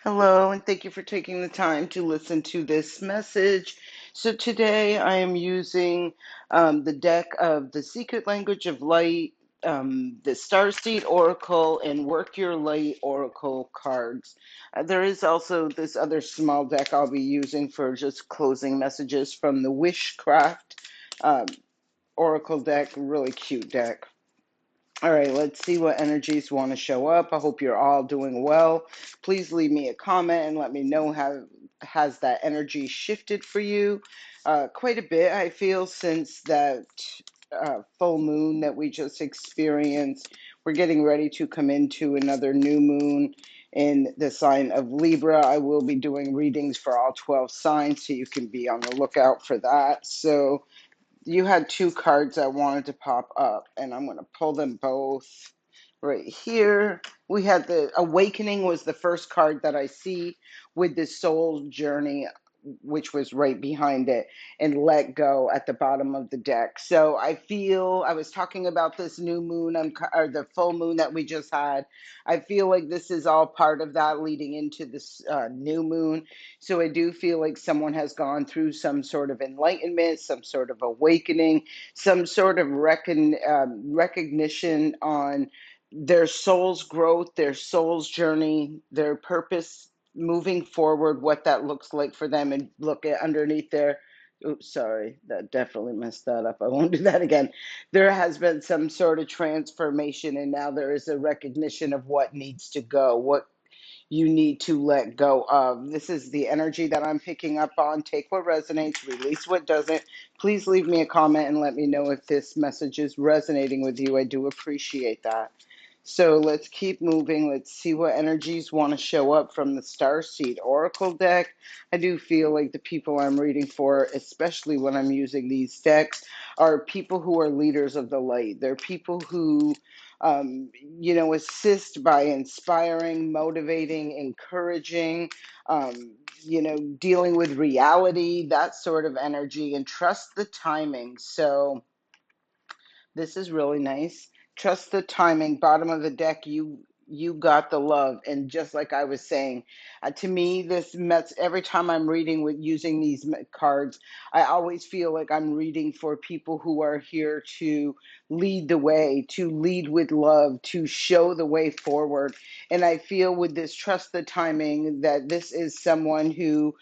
Hello, and thank you for taking the time to listen to this message. So, today I am using the deck of the Secret Language of Light, the Starseed Oracle, and Work Your Light Oracle cards. There is also this other small deck I'll be using for just closing messages from the Wishcraft um, Oracle deck, really cute deck. All right, let's see what energies want to show up. I hope you're all doing well. Please leave me a comment and let me know how has that energy shifted for you. Quite a bit, I feel, since that full moon that we just experienced. We're getting ready to come into another new moon in the sign of Libra. I will be doing readings for all 12 signs, so you can be on the lookout for that. So you had two cards I wanted to pop up, and I'm going to pull them both right here. We had the Awakening was the first card that I see with the soul journey, which was right behind it, and Let Go at the bottom of the deck. So I feel I was talking about this new moon or the full moon that we just had. I feel like this is all part of that leading into this new moon. So I do feel like someone has gone through some sort of enlightenment, some sort of awakening, some sort of recognition on their soul's growth, their soul's journey, their purpose moving forward, what that looks like for them, and look at underneath there. Oops, sorry, that definitely messed that up. I won't do that again. There has been some sort of transformation, and now there is a recognition of what needs to go, what you need to let go of. This is the energy that I'm picking up on. Take what resonates, release what doesn't. Please leave me a comment and let me know if this message is resonating with you. I do appreciate that. So let's keep moving. Let's see what energies want to show up from the Starseed Oracle deck. I do feel like the people I'm reading for, especially when I'm using these decks, are people who are leaders of the light. They're people who assist by inspiring, motivating, encouraging, dealing with reality, that sort of energy, and trust the timing. So, this is really nice. Trust the timing. Bottom of the deck, you got the love. And just like I was saying, to me, this met every time I'm reading with using these cards, I always feel like I'm reading for people who are here to lead the way, to lead with love, to show the way forward. And I feel with this trust the timing that this is someone who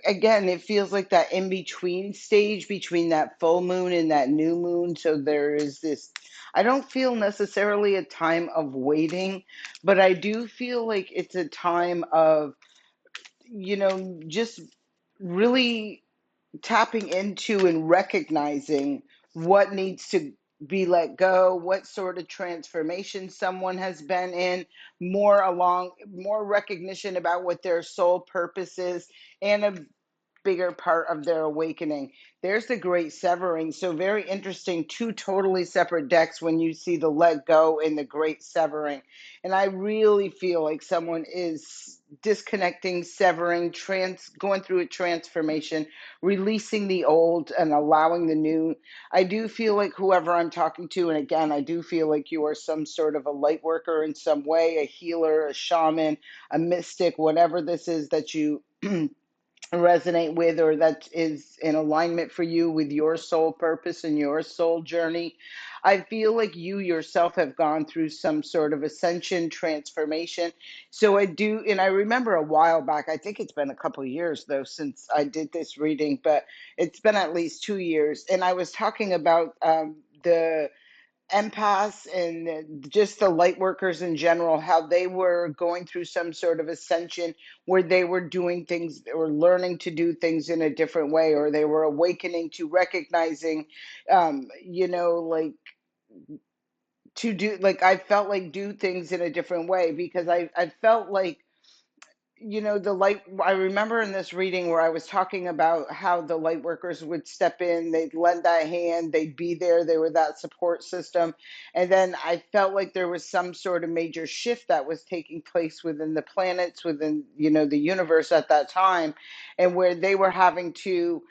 again, it feels like that in between stage between that full moon and that new moon. So there is this, I don't feel necessarily a time of waiting, but I do feel like it's a time of, just really tapping into and recognizing what needs to be let go, what sort of transformation someone has been in, more recognition about what their soul purpose is, and a bigger part of their awakening. There's the great severing. So very interesting, two totally separate decks when you see the let go and the great severing. And I really feel like someone is disconnecting, severing, going through a transformation, releasing the old and allowing the new. I do feel like whoever I'm talking to, and again, I do feel like you are some sort of a light worker in some way, a healer, a shaman, a mystic, whatever this is that you resonate with, or that is in alignment for you with your soul purpose and your soul journey. I feel like you yourself have gone through some sort of ascension transformation. So I do, and I remember a while back, I think it's been a couple of years though since I did this reading, but it's been at least 2 years, and I was talking about the empaths and just the light workers in general, how they were going through some sort of ascension where they were doing things or learning to do things in a different way, or they were awakening to recognizing, like to do, like I felt like do things in a different way because I felt like the light, I remember in this reading where I was talking about how the light workers would step in, they'd lend that hand, they'd be there, they were that support system. And then I felt like there was some sort of major shift that was taking place within the planets, within, the universe at that time, and where they were having to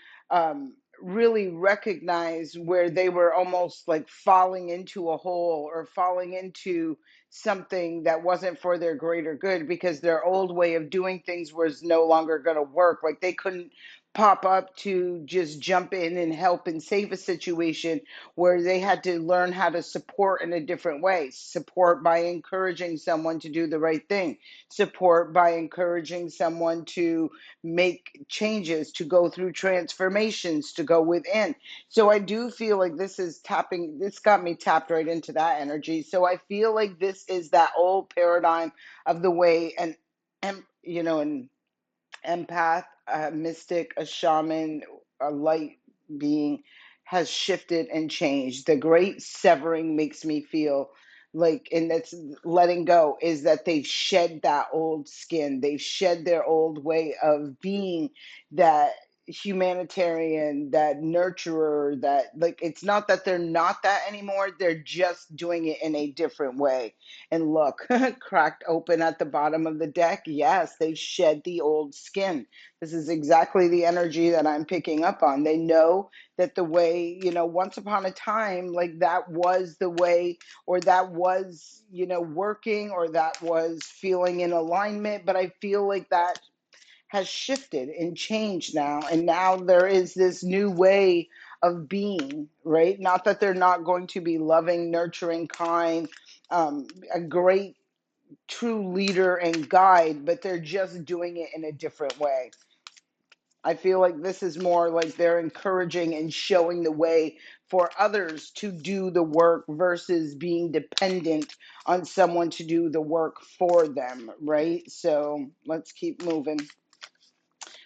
really recognize where they were almost like falling into a hole or falling into something that wasn't for their greater good because their old way of doing things was no longer going to work. Like they couldn't pop up to just jump in and help and save a situation, where they had to learn how to support in a different way. Support by encouraging someone to do the right thing, support by encouraging someone to make changes, to go through transformations, to go within. So I do feel like this got me tapped right into that energy. So I feel like this is that old paradigm of the way an empath, a mystic, a shaman, a light being has shifted and changed. The great severing makes me feel like, and that's letting go, is that they've shed that old skin. They've shed their old way of being that humanitarian, that nurturer, that, like, it's not that they're not that anymore. They're just doing it in a different way. And look, cracked open at the bottom of the deck. Yes, they shed the old skin. This is exactly the energy that I'm picking up on. They know that the way, once upon a time, like that was the way, or that was, working, or that was feeling in alignment. But I feel like that has shifted and changed now. And now there is this new way of being, right? Not that they're not going to be loving, nurturing, kind, a great true leader and guide, but they're just doing it in a different way. I feel like this is more like they're encouraging and showing the way for others to do the work versus being dependent on someone to do the work for them, right? So let's keep moving.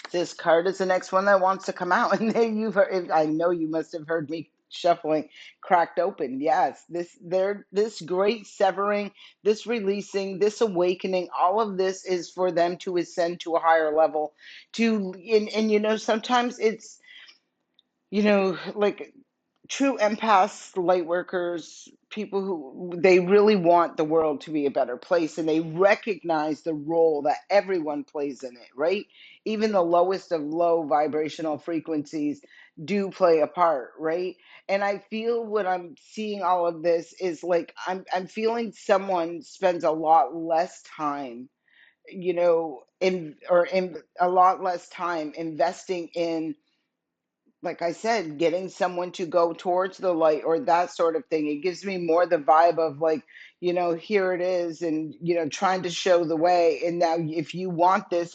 This card is the next one that wants to come out. And then I know you must have heard me shuffling, cracked open. Yes, this great severing, this releasing, this awakening, all of this is for them to ascend to a higher level. And sometimes it's, like true empaths, light workers, people who they really want the world to be a better place, and they recognize the role that everyone plays in it, right? Even the lowest of low vibrational frequencies do play a part, right? And I feel when I'm seeing all of this is like I'm feeling someone spends a lot less time, in a lot less time investing in, like I said, getting someone to go towards the light or that sort of thing. It gives me more the vibe of like, here it is, and, trying to show the way. And now, if you want this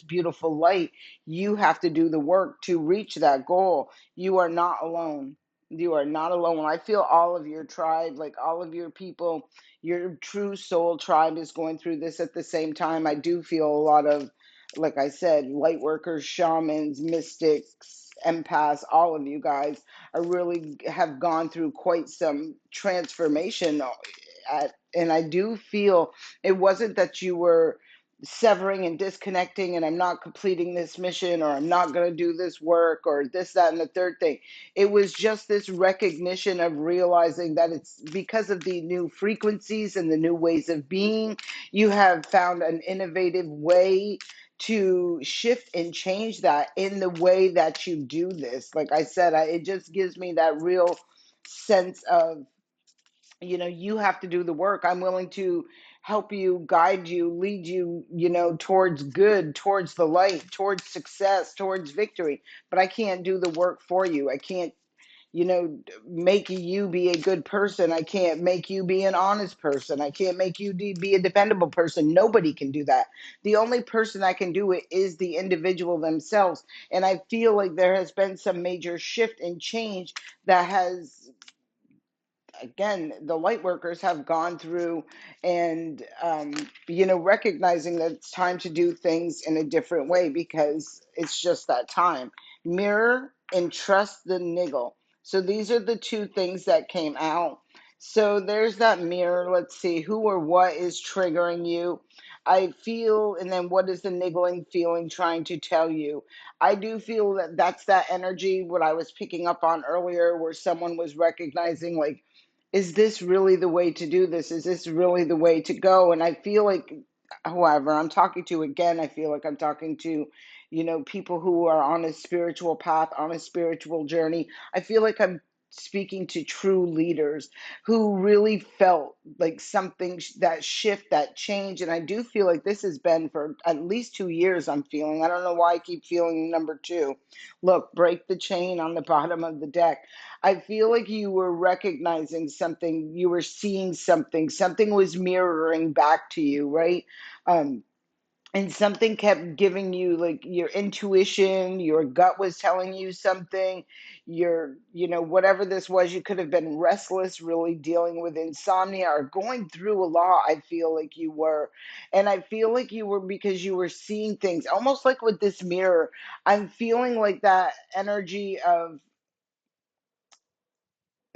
beautiful light, you have to do the work to reach that goal. You are not alone. You are not alone. I feel all of your tribe, like all of your people, your true soul tribe is going through this at the same time. I do feel a lot of, like I said, light workers, shamans, mystics, empaths, all of you guys are really have gone through quite some transformation. And I do feel it wasn't that you were severing and disconnecting and I'm not completing this mission, or I'm not going to do this work, or this, that, and the third thing. It was just this recognition of realizing that it's because of the new frequencies and the new ways of being. You have found an innovative way to shift and change that in the way that you do this. Like I said, it just gives me that real sense of, you have to do the work. I'm willing to help you, guide you, lead you, towards good, towards the light, towards success, towards victory. But I can't do the work for you. I can't, make you be a good person. I can't make you be an honest person. I can't make you be a dependable person. Nobody can do that. The only person that can do it is the individual themselves. And I feel like there has been some major shift and change that has, again, the light workers have gone through, and recognizing that it's time to do things in a different way because it's just that time. Mirror and trust the niggle. So these are the two things that came out. So there's that mirror. Let's see who or what is triggering you. I feel, and then what is the niggling feeling trying to tell you? I do feel that that's that energy, what I was picking up on earlier, where someone was recognizing, like, is this really the way to do this? Is this really the way to go? And I feel like, whoever I'm talking to, again, I feel like I'm talking to, people who are on a spiritual path, on a spiritual journey. I feel like I'm speaking to true leaders who really felt like something, that shift, that change. And I do feel like this has been for at least 2 years. I'm feeling, I don't know why I keep feeling number two. Look, break the chain on the bottom of the deck. I feel like you were recognizing something, you were seeing something, something was mirroring back to you, right? Um, and something kept giving you, like, your intuition, your gut was telling you something, your, whatever this was. You could have been restless, really dealing with insomnia, or going through a lot. I feel like you were. And I feel like you were, because you were seeing things almost like with this mirror. I'm feeling like that energy of,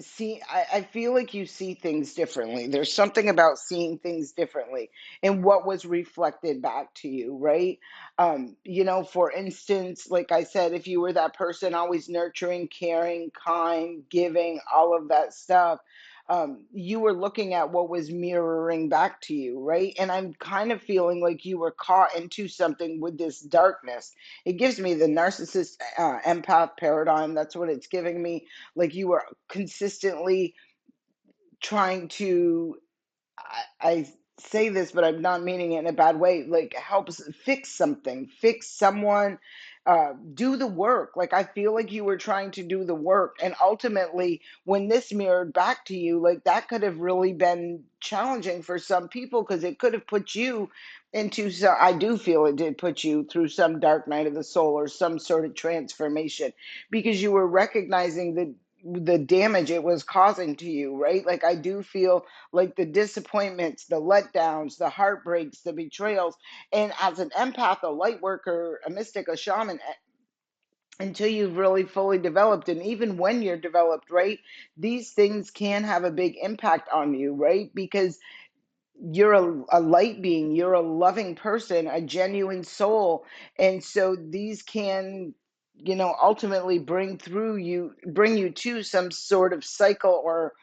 see, I feel like you see things differently. There's something about seeing things differently and what was reflected back to you, right? For instance, like I said, if you were that person always nurturing, caring, kind, giving, all of that stuff, you were looking at what was mirroring back to you, right? And I'm kind of feeling like you were caught into something with this darkness. It gives me the narcissist empath paradigm. That's what it's giving me. Like you were consistently trying to, I say this, but I'm not meaning it in a bad way, like helps fix something, fix someone, do the work. Like I feel like you were trying to do the work. And ultimately, when this mirrored back to you, like that could have really been challenging for some people, because it could have put you into some, I do feel it did put you through some dark night of the soul or some sort of transformation, because you were recognizing the damage it was causing to you, right? Like I do feel like the disappointments, the letdowns, the heartbreaks, the betrayals. And as an empath, a light worker, a mystic, a shaman, until you've really fully developed, and even when you're developed, right, these things can have a big impact on you, right? Because you're a light being, you're a loving person, a genuine soul. And so these can, ultimately bring you to some sort of cycle or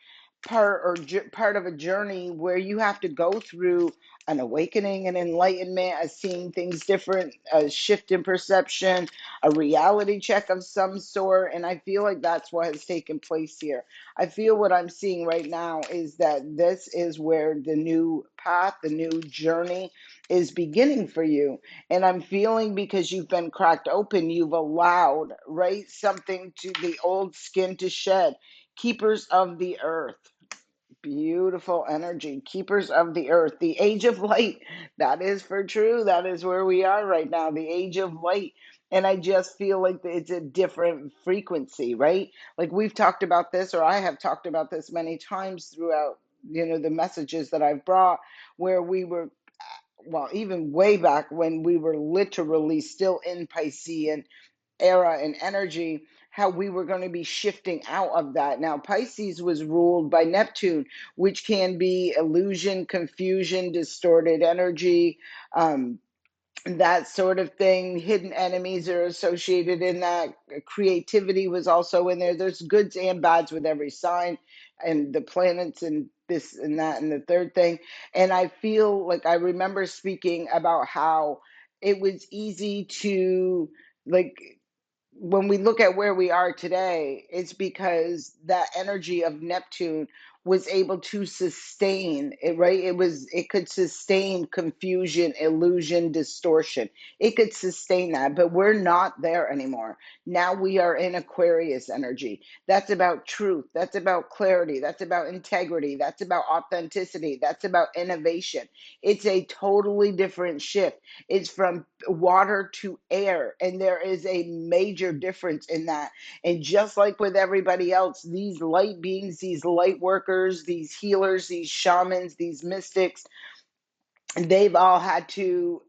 part of a journey where you have to go through an awakening, an enlightenment, a seeing things different, a shift in perception, a reality check of some sort. And I feel like that's what has taken place here. I feel what I'm seeing right now is that this is where the new path, the new journey is beginning for you. And I'm feeling, because you've been cracked open, you've allowed, right, something to the old skin to shed. Keepers of the earth. Beautiful energy. Keepers of the earth. The age of light. That is for true. That is where we are right now. The age of light. And I just feel like it's a different frequency, right? Like we've talked about this, or I have talked about this many times throughout, the messages that I've brought, where we were, well, even way back when we were literally still in Piscean era and energy, how we were going to be shifting out of that. Now, Pisces was ruled by Neptune, which can be illusion, confusion, distorted energy, that sort of thing. Hidden enemies are associated in that. Creativity was also in there. There's goods and bads with every sign, and the planets, and this and that and the third thing. And I feel like I remember speaking about how it was easy to, like, when we look at where we are today, it's because that energy of Neptune was able to sustain it, right? It could sustain confusion, illusion, distortion. It could sustain that, but we're not there anymore. Now we are in Aquarius energy. That's about truth. That's about clarity. That's about integrity. That's about authenticity. That's about innovation. It's a totally different shift. It's from water to air, and there is a major difference in that. And just like with everybody else, these light beings, these light workers, these healers, these shamans, these mystics, they've all had to,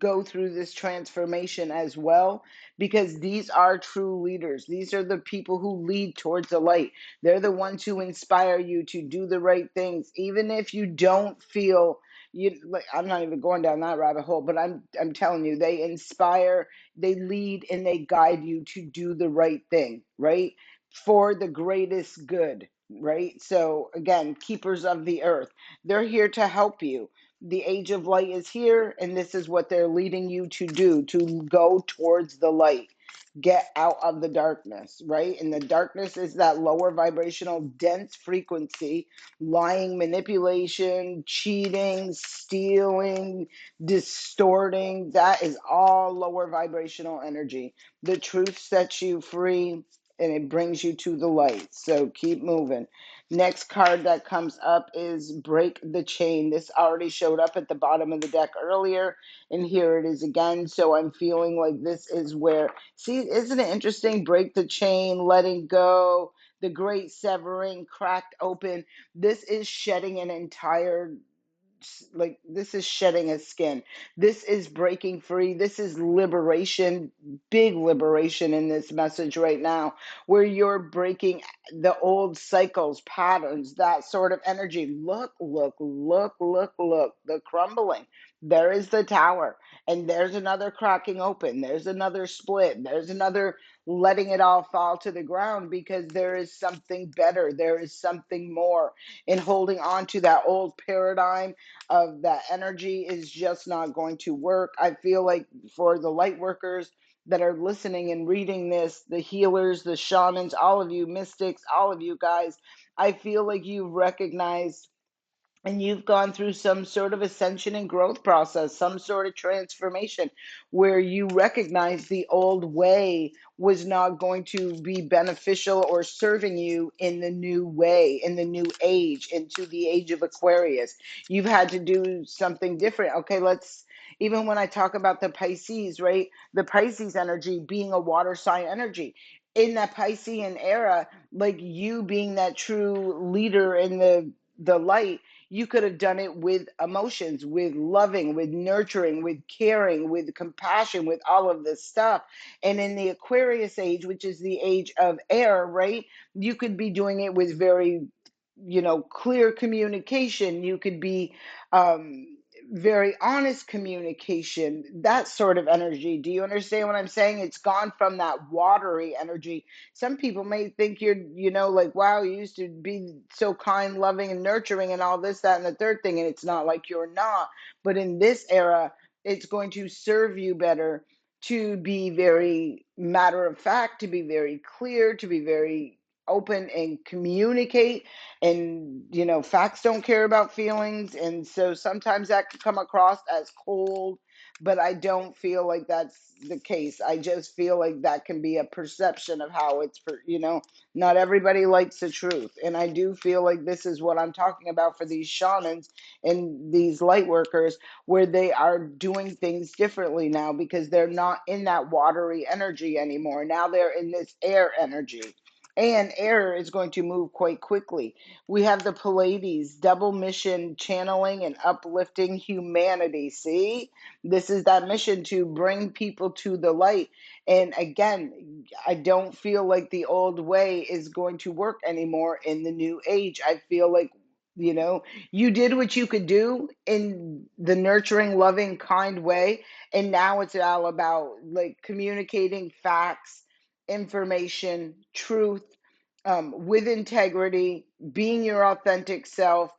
go through this transformation as well, because these are true leaders. These are the people who lead towards the light. They're the ones who inspire you to do the right things, even if you don't feel, like, I'm not even going down that rabbit hole, but I'm telling you, they inspire, they lead, and they guide you to do the right thing, right, for the greatest good, right? So again, keepers of the earth, they're here to help you. The age of light is here, and this is what they're leading you to do, to go towards the light. Get out of the darkness, right? And the darkness is that lower vibrational, dense frequency, lying, manipulation, cheating, stealing, distorting. That is all lower vibrational energy. The truth sets you free and it brings you to the light. So keep moving. Next card that comes up is Break the Chain. This already showed up at the bottom of the deck earlier, and here it is again. So I'm feeling like this is where, see, isn't it interesting? Break the chain, letting go, the great severing, cracked open. This is shedding an entire, like, this is shedding a skin. This is breaking free. This is liberation, big liberation in this message right now, where you're breaking the old cycles, patterns, that sort of energy. Look, look, look, look, look, the crumbling. There is the tower, and there's another cracking open. There's another split. There's another letting it all fall to the ground, because there is something better. There is something more. And holding on to that old paradigm of that energy is just not going to work. I feel like for the light workers that are listening and reading this, the healers, the shamans, all of you mystics, all of you guys, I feel like you've recognized and you've gone through some sort of ascension and growth process, some sort of transformation where you recognize the old way was not going to be beneficial or serving you in the new way, in the new age, into the age of Aquarius. You've had to do something different. Okay, let's, even when I talk about the Pisces, right? The Pisces energy being a water sign energy. In that Piscean era, like you being that true leader in the light, you could have done it with emotions, with loving, with nurturing, with caring, with compassion, with all of this stuff. And in the Aquarius age, which is the age of air, right? You could be doing it with very, clear communication. You could be very honest communication, that sort of energy. Do you understand what I'm saying? It's gone from that watery energy. Some people may think you're, like, wow, you used to be so kind, loving, and nurturing, and all this, that, and the third thing. And it's not like you're not. But in this era, it's going to serve you better to be very matter of fact, to be very clear, to be very open and communicate. And facts don't care about feelings, and so sometimes that can come across as cold, but I don't feel like that's the case. I just feel like that can be a perception of how it's not everybody likes the truth. And I do feel like this is what I'm talking about for these shamans and these light workers, where they are doing things differently now, because they're not in that watery energy anymore. Now they're in this air energy, and air is going to move quite quickly. We have the Pleiades, double mission, channeling and uplifting humanity. See, this is that mission to bring people to the light. And again, I don't feel like the old way is going to work anymore in the new age. I feel like, you did what you could do in the nurturing, loving, kind way. And now it's all about like communicating facts, information, truth, with integrity, being your authentic self.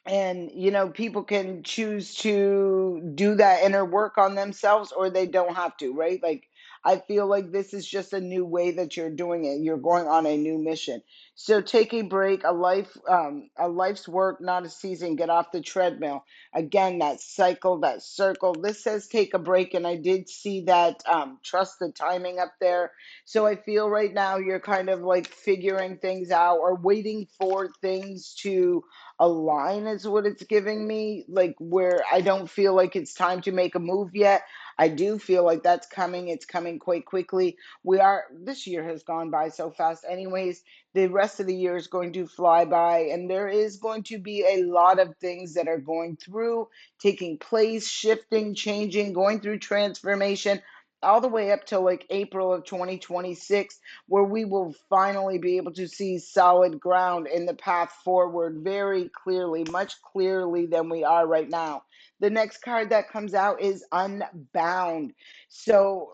And people can choose to do that inner work on themselves, or they don't have to, right? Like, I feel like this is just a new way that you're doing it. You're going on a new mission. So take a break, a life's work, not a season. Get off the treadmill. Again, that cycle, that circle. This says take a break, and I did see that, trust the timing up there. So I feel right now you're kind of like figuring things out, or waiting for things to align, is what it's giving me, like where I don't feel like it's time to make a move yet. I do feel like that's coming. It's coming quite quickly. This year has gone by so fast anyways. The rest of the year is going to fly by, and there is going to be a lot of things that are going through, taking place, shifting, changing, going through transformation, all the way up to like April of 2026, where we will finally be able to see solid ground in the path forward very clearly, much clearly than we are right now. The next card that comes out is Unbound. So,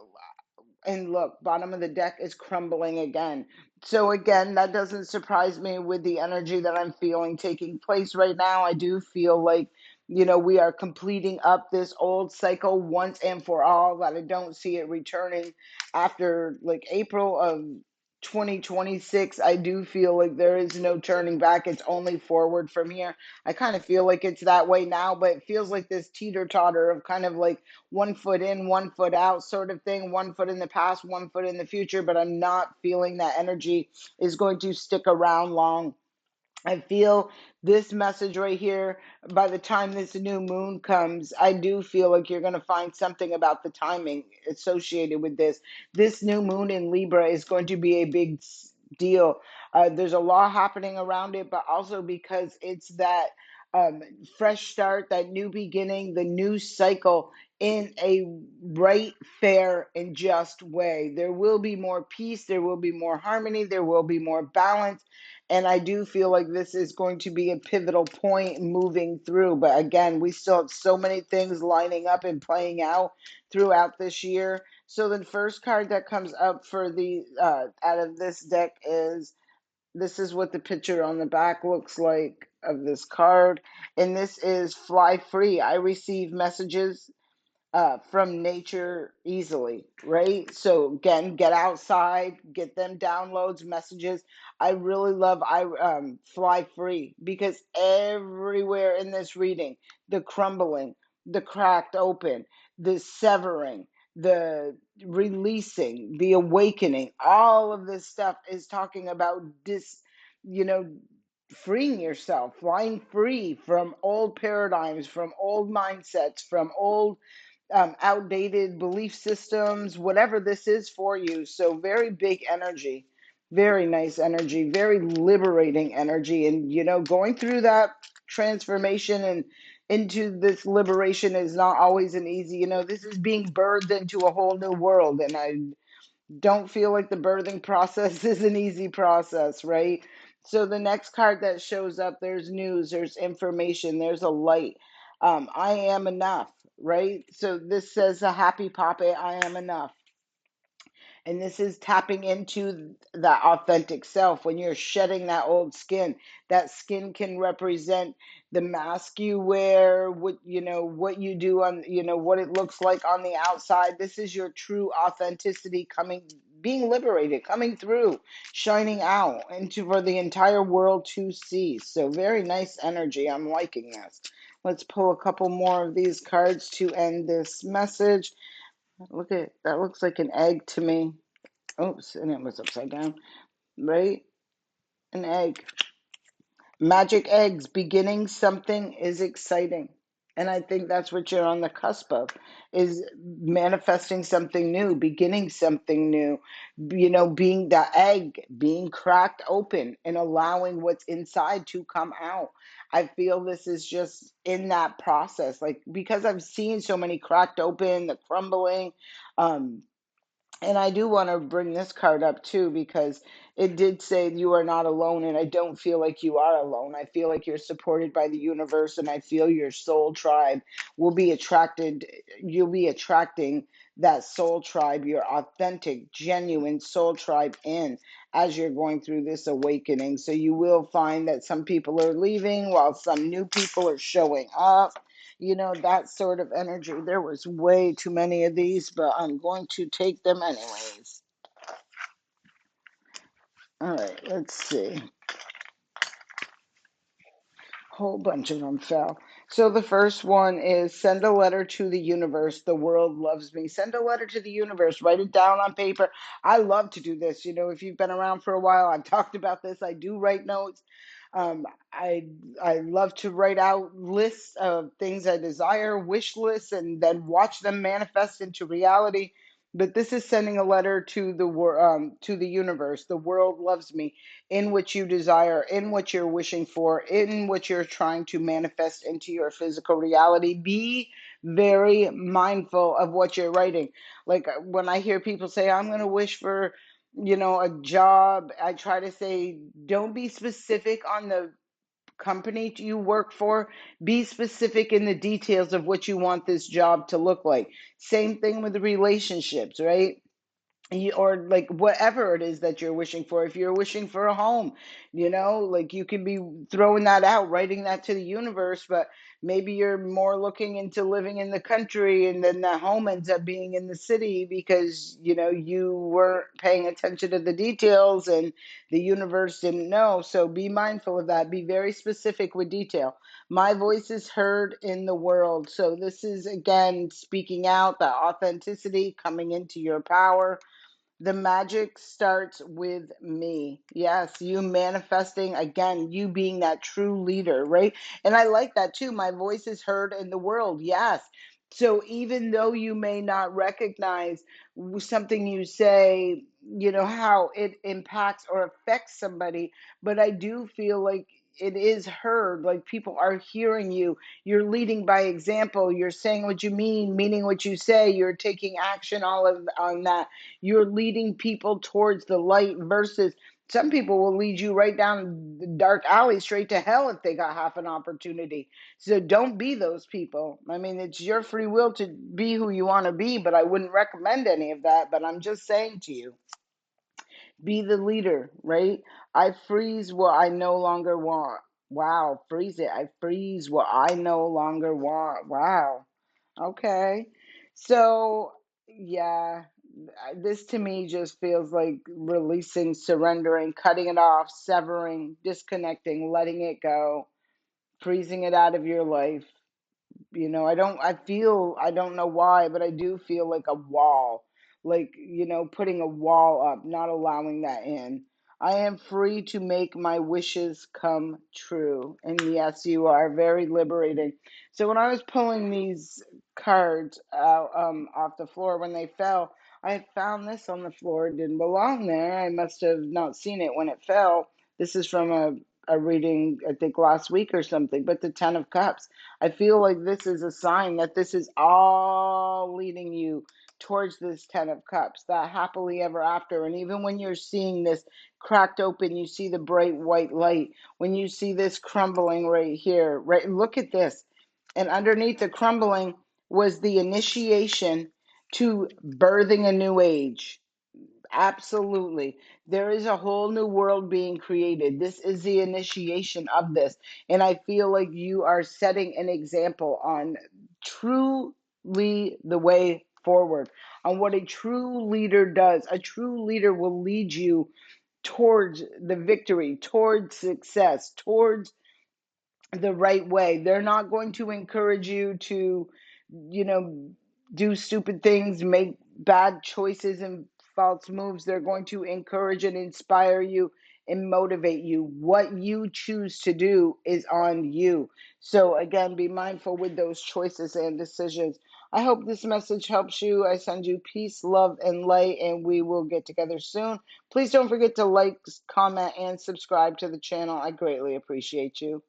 and look, bottom of the deck is crumbling again. So again, that doesn't surprise me with the energy that I'm feeling taking place right now. I do feel like We are completing up this old cycle once and for all, that I don't see it returning after like April of 2026. I do feel like there is no turning back. It's only forward from here. I kind of feel like it's that way now, but it feels like this teeter totter of kind of like one foot in, one foot out sort of thing, one foot in the past, one foot in the future, but I'm not feeling that energy is going to stick around long. I feel this message right here, by the time this new moon comes, I do feel like you're going to find something about the timing associated with this. This new moon in Libra is going to be a big deal. There's a lot happening around it, but also because it's that um, fresh start, that new beginning, the new cycle in a right, fair, and just way. There will be more peace, there will be more harmony, there will be more balance, and I do feel like this is going to be a pivotal point moving through. But again, we still have so many things lining up and playing out throughout this year. So the first card that comes up for the out of this deck is, this is what the picture on the back looks like of this card. And this is fly free. I receive messages from nature easily, right? So again, get outside, get them downloads, messages. I really love I fly free, because everywhere in this reading, the crumbling, the cracked open, the severing, the releasing, the awakening, all of this stuff is talking about this, you know, freeing yourself, flying free from old paradigms, from old mindsets, from old outdated belief systems, whatever this is for you. So, very big energy, very nice energy, very liberating energy. And, going through that transformation and into this liberation is not always an easy, this is being birthed into a whole new world. And I don't feel like the birthing process is an easy process, right? So the next card that shows up, there's news, there's information, there's a light. I am enough, right? So this says a happy poppy, I am enough. And this is tapping into that authentic self. When you're shedding that old skin, that skin can represent the mask you wear, what you do on, what it looks like on the outside. This is your true authenticity coming, being liberated, coming through, shining out into for the entire world to see. So very nice energy. I'm liking this. Let's pull a couple more of these cards to end this message. Look at that, looks like an egg to me. Oops, and it was upside down, right? An egg. Magic eggs. Beginning something is exciting. And I think that's what you're on the cusp of, is manifesting something new, beginning something new, being the egg, being cracked open and allowing what's inside to come out. I feel this is just in that process, like, because I've seen so many cracked open, the crumbling, um, and I do want to bring this card up too, because it did say you are not alone, and I don't feel like you are alone. I feel like you're supported by the universe, and I feel your soul tribe will be attracted. You'll be attracting that soul tribe, your authentic, genuine soul tribe in, as you're going through this awakening. So you will find that some people are leaving while some new people are showing up, that sort of energy. There was way too many of these, but I'm going to take them anyways. All right, let's see. Whole bunch of them fell. So the first one is, send a letter to the universe. The world loves me. Send a letter to the universe. Write it down on paper. I love to do this. If you've been around for a while, I've talked about this. I do write notes. Um, I I love to write out lists of things I desire, wish lists, and then watch them manifest into reality. But this is sending a letter to to the universe. The world loves me, in what you desire, in what you're wishing for, in what you're trying to manifest into your physical reality. Be very mindful of what you're writing. Like when I hear people say, I'm going to wish for, a job, I try to say, don't be specific on the company you work for. Be specific in the details of what you want this job to look like. Same thing with the relationships, right? or like whatever it is that you're wishing for. If you're wishing for a home, like you could be throwing that out, writing that to the universe. But maybe you're more looking into living in the country, and then the home ends up being in the city because you weren't paying attention to the details, and the universe didn't know. So be mindful of that. Be very specific with detail. My voice is heard in the world. So this is, again, speaking out, the authenticity, coming into your power. The magic starts with me. Yes, you manifesting, again, you being that true leader, right? And I like that too. My voice is heard in the world. Yes. So even though you may not recognize something you say, how it impacts or affects somebody, but I do feel like it is heard, like people are hearing you. You're leading by example. You're saying what you mean, meaning what you say. You're taking action all of on that. You're leading people towards the light versus some people will lead you right down the dark alley straight to hell if they got half an opportunity. So don't be those people. I mean, it's your free will to be who you want to be, but I wouldn't recommend any of that. But I'm just saying to you, be the leader, right? I freeze what I no longer want. Wow, freeze it. I freeze what I no longer want. Wow. Okay. So, yeah, this to me just feels like releasing, surrendering, cutting it off, severing, disconnecting, letting it go, freezing it out of your life. I don't know why, but I do feel like a wall, like, putting a wall up, not allowing that in. I am free to make my wishes come true. And yes, you are very liberating. So when I was pulling these cards out, off the floor when they fell, I had found this on the floor. It didn't belong there. I must have not seen it when it fell. This is from a reading, I think last week or something, but the Ten of Cups. I feel like this is a sign that this is all leading you towards this Ten of Cups, that happily ever after. And even when you're seeing this cracked open, you see the bright white light. When you see this crumbling right here, right? Look at this. And underneath the crumbling was the initiation to birthing a new age. Absolutely. There is a whole new world being created. This is the initiation of this. And I feel like you are setting an example on truly the way forward, on what a true leader does. A true leader will lead you towards the victory, towards success, towards the right way. They're not going to encourage you to, you know, do stupid things, make bad choices and false moves. They're going to encourage and inspire you and motivate you. What you choose to do is on you. So, again, be mindful with those choices and decisions. I hope this message helps you. I send you peace, love, and light, and we will get together soon. Please don't forget to like, comment, and subscribe to the channel. I greatly appreciate you.